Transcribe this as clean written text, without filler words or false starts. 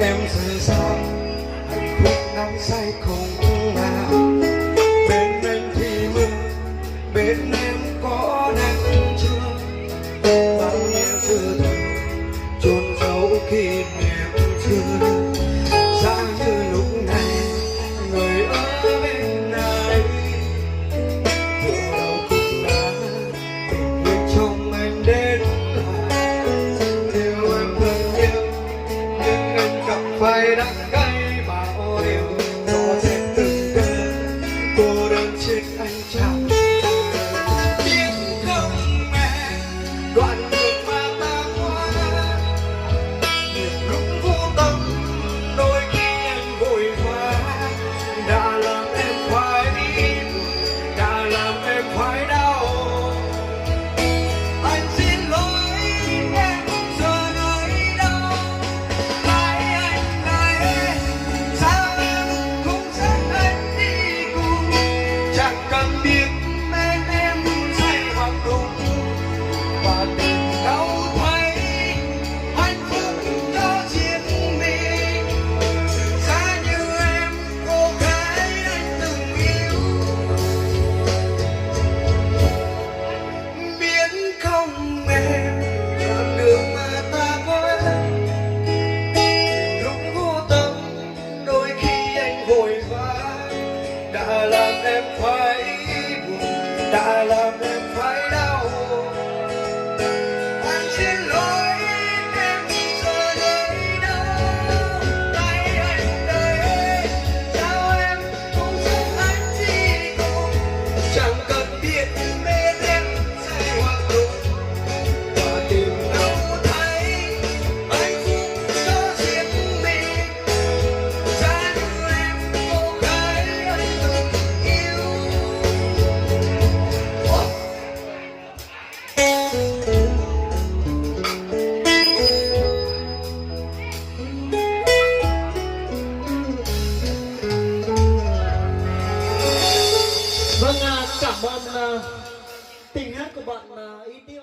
em rời xa, hạnh phúc nắng say không nào. Bên anh thì mưa, bên em có nắng chưa, bao nhiêu thứ thầm chôn giấu kỷ niệm xưa. Giá như lúc này người ở bên này, vừa đầu cũng đã tình nguyện trong anh đến lại. Điều em vẫn yêu nhưng anh chẳng phải đắng cay bao điều, có thể từng cơn cô đơn trên anh chẳng biết không em. Đoạn đường mà ta qua nhiều lúc vô tâm, đôi khi anh vội vã đã làm em phải buồn, đã làm em phải đau. Anh xin lỗi em giờ nơi đâu, lại anh này sao em không dắt anh đi cùng. Chẳng cần biết bên em say hoặc đúng, và tìm đâu thấy hạnh phúc cho riêng mình. Giá như em cô gái anh từng yêu, biết không em, đoạn đường mà ta qua lúc vô tâm, đôi khi anh vội vã đã làm em phải buồn, đã làm em phải đau. Anh xin lỗi em giờ nơi đâu, tay anh đây sao em không dắt anh đi cùng. Chẳng cần biết bên em say hoặc đúng, và tìm đâu thấy hạnh phúc cho riêng mình. Giá như em cô gái anh từng yêu. Vâng, cảm ơn tình hát của bạn Y Tiêu.